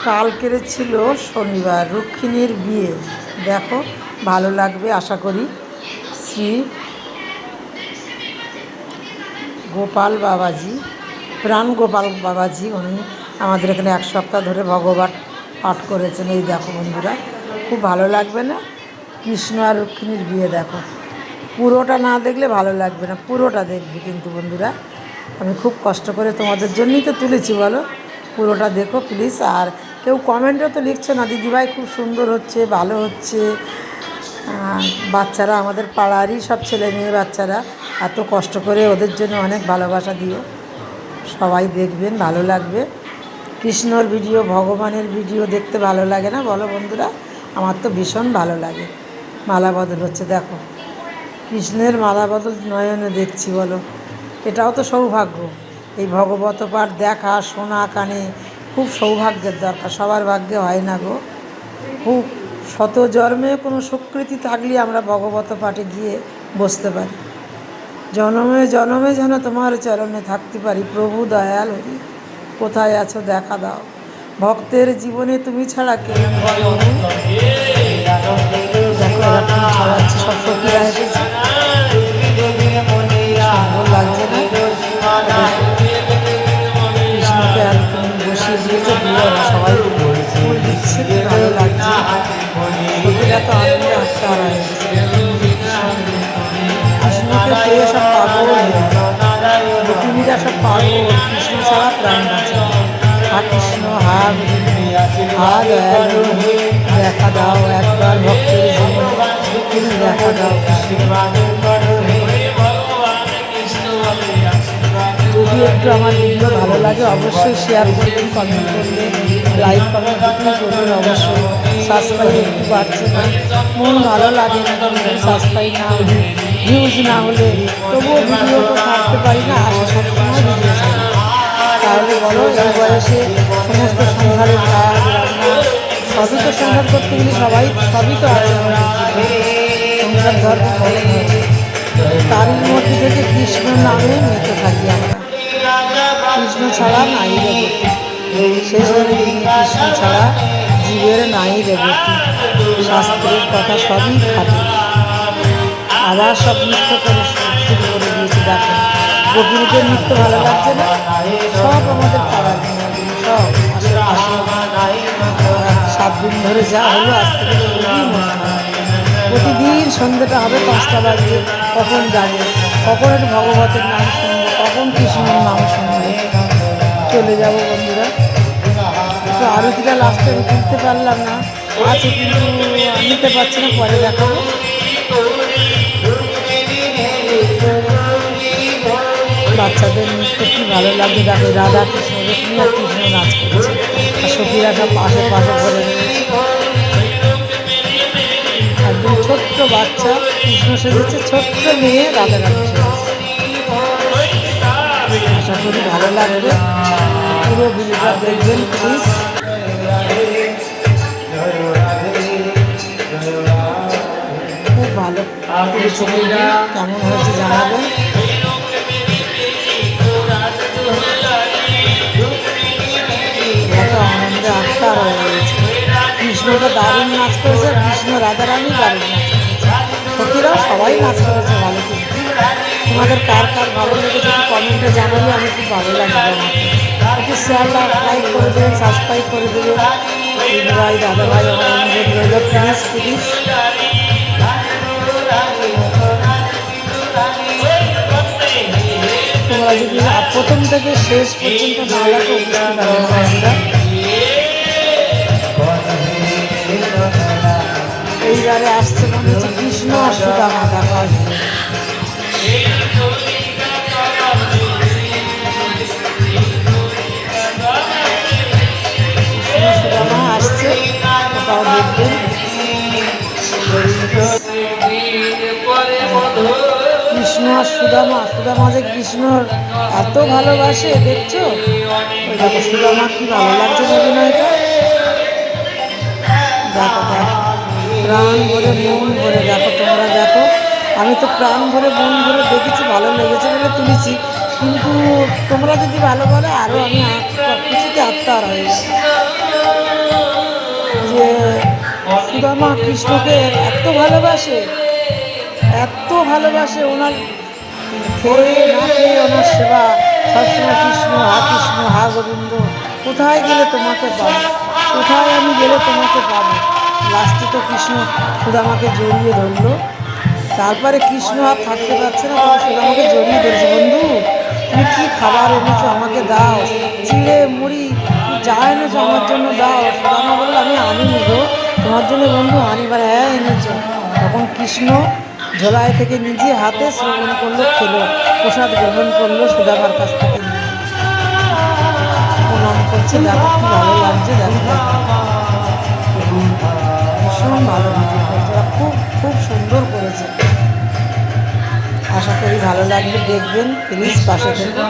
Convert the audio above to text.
কালকের ছিল শনিবার, রুক্মিণীর বিয়ে। দেখো, ভালো লাগবে আশা করি। শ্রী গোপাল বাবাজি, প্রাণ গোপাল বাবাজি, উনি আমাদের এখানে 1 সপ্তাহ ধরে ভগবত পাঠ করেছেন। এই দেখো বন্ধুরা, খুব ভালো লাগবে না? কৃষ্ণ আর রুক্মিণীর বিয়ে দেখো। পুরোটা না দেখলে ভালো লাগবে না, পুরোটা দেখবে কিন্তু বন্ধুরা। আমি খুব কষ্ট করে তোমাদের জন্যই তো তুলেছি, বলো। পুরোটা দেখো প্লিজ। আর কেউ কমেন্টও তো লিখছে না, দিদিভাই খুব সুন্দর হচ্ছে, ভালো হচ্ছে। বাচ্চারা আমাদের পাড়ারই সব ছেলে মেয়ে বাচ্চারা, এত কষ্ট করে ওদের জন্য অনেক ভালোবাসা দিও। সবাই দেখবেন, ভালো লাগবে। কৃষ্ণর ভিডিও, ভগবানের ভিডিও দেখতে ভালো লাগে না বলো বন্ধুরা? আমার তো ভীষণ ভালো লাগে। মালা বদল হচ্ছে দেখো, কৃষ্ণের মালা বদল নয়নে দেখছি, বলো। এটাও তো সৌভাগ্য। এই ভগবত পাঠ দেখা, শোনা কানে খুব সৌভাগ্যের দরকার, সবার ভাগ্যে হয় না গো। খুব শত জন্মে কোনো সুকৃতি থাকলে আমরা ভগবত পাঠে গিয়ে বসতে পারি। জনমে জনমে যেন তোমার চরণে থাকতে পারি। প্রভু দয়াল হরি, কোথায় আছো দেখা দাও। ভক্তের জীবনে তুমি ছাড়া কে? দেখো এরকম ছড়াচ্ছে, সব সখীরা এসেছে, সুন্দর লাগছে না? কৃষ্ণকে আর বসিয়ে দিয়েছে, দিয়ে ওরা সবাই ফুল দিচ্ছে, ভালো লাগছে। সখীরা তো আনন্দে আত্মহারা হয়ে গেছে। কৃষ্ণকে পেয়ে সব পাগল হয়ে গেল, রুক্মিণীরা সব পাগল, কৃষ্ণ ছাড়া প্রাণ বাঁচে। হা কৃষ্ণ, হা হা দয়ালু, দেখা দাও একবার ভক্তের জীবনে, তুমি দেখা দাও। যদি একটু আমার ভিডিও ভালো লাগে অবশ্যই শেয়ার করবেন, কমেন্ট করবেন, লাইক কমেন্ট করবেন অবশ্যই। সাবস্ক্রাইব একটু বাড়ছে না, মন ভালো লাগে না, সাবস্ক্রাইব না হলে, ভিউজ না হলে তবুও ভিডিও তো থাকতে পারি না, আশা সবসময় ভিডিও ছাড়ি। তাহলে বলো, এই বয়সে সমস্ত সংসারের কাজ, রান্না সবই তো সংসার করতে গেলে সবই তো আছে আমাদের সংসার ধর্ম বলে। তারই মধ্যে থেকে কৃষ্ণ নামে মেতে থাকি আমরা। কৃষ্ণ ছাড়া নাই রেবতী, শেষের দিনে কৃষ্ণ ছাড়া জীবের নাই রেবতী। শাস্ত্রের কথা সবই খাটে, আবার সব নৃত্য করে শুরু করে দিয়েছে। দেখো, গোপিনীদের নৃত্য ভালো লাগছে না? সব আমাদের পাড়ার মেয়েগুলো, সব আশেপাশে 7 দিন ধরে যা হলো, আজ থেকে খুবই মন খারাপ। প্রতিদিন সন্ধ্যেটা হবে 5টা বাজবে, কখন যাবো, কখন একটু ভগবতের নাম শুনবো, কখন কৃষ্ণের নাম শুনবো, চলে যাবো বন্ধুরা। তো আরতিটা লাস্টে আমি তুলতে পারলাম না, আছে কিন্তু নিতে পারছি না, পরে দেখাবো। বাচ্চাদের নৃত্য কী ভালো লাগছে দেখো, রাধা কৃষ্ণ, রুক্মিণী আর কৃষ্ণ নাচ করছে, আর সখীরা সব পাশে পাশে ভরে রয়েছে। একদম ছোট্ট বাচ্চা কৃষ্ণ সেজেছে, ছোট্ট মেয়ে রাধা রাধা সেজেছে। আশা করি ভালো লাগবে, পুরো ভিডিওটা দেখবেন প্লিজ। খুব ভালো ছবিটা কেমন হয়েছে জানাবেন। এত আনন্দে আত্মার হয়ে গেছে। কৃষ্ণটা দারুণ নাচ করেছে, কৃষ্ণ রাধারানী দারুণ নাচ করেছে, সখীরাও সবাই নাচ করেছে ভালো। কিন্তু তোমাদের কার কার ভালো লেগেছে একটু কমেন্টে জানালে আমি খুব ভালো লাগবে। আমাকে একটু শেয়ার লাইক করে দেবেন, সাবস্ক্রাইব করে দেবেন। দিদিভাই দাদাভাই আমার অনুরোধ রইল, প্লিজ প্লিজ। তোমরা যদি প্রথম থেকে শেষ পর্যন্ত না দেখো বুঝতে পারবে না। এইবারে আসছে মনে হচ্ছে কৃষ্ণ আর সুদামা, দেখো আসবে। সুদামা আসছে, ওটাও দেখবেন। কৃষ্ণ আর সুদামা, সুদামা যে কৃষ্ণর এত ভালোবাসে দেখছো। ওই দেখো সুদামা কি ভালো লাগছে অভিনয়টা, দেখো দেখো প্রাণ ভরে মন ভরে দেখো, তোমরা দেখো। আমি তো প্রাণ ভরে মন ভরে দেখেছি, ভালো লেগেছে বলে তুলেছি, কিন্তু তোমরা যদি ভালো বলে আরও আমি কিছুতে আত্মার হয়ে যাবে। যে সুদামা কৃষ্ণকে এত ভালোবাসে, এত ভালোবাসে, ওনার খেয়ে না খেয়ে ওনার সেবা সবসময় কৃষ্ণ হা গোবিন্দ, কোথায় গেলে তোমাকে পাবো, কোথায় আমি গেলে তোমাকে পাবো। লাস্টে তো কৃষ্ণ সুদামাকে জড়িয়ে ধরলো। তারপরে কৃষ্ণ আর থাকতে পারছে না, তখন সুদামাকে জড়িয়ে ধরেছে, বন্ধু তুমি কী খাবার এনেছো আমাকে দাও, চিড়ে মুড়ি যা এনেছো আমার জন্য দাও। সুদামা বললো আমি আনিনি গো, তোমার জন্য বন্ধু আনিবার, হ্যাঁ এনেছো। তখন কৃষ্ণ ঝোলাই থেকে নিজে হাতে শ্রবণ করলো, খেলো, প্রসাদ গ্রহণ করলো সুদামার কাছ থেকে নিয়ে। প্রণাম করছে, দেখো কি ভালো লাগছে, দেখো ভীষণ ভালো ভিডিও করছে, ওরা খুব খুব সুন্দর করেছে। আশা করি ভালো লাগবে, দেখবেন প্লিজ, পাশে থেকে।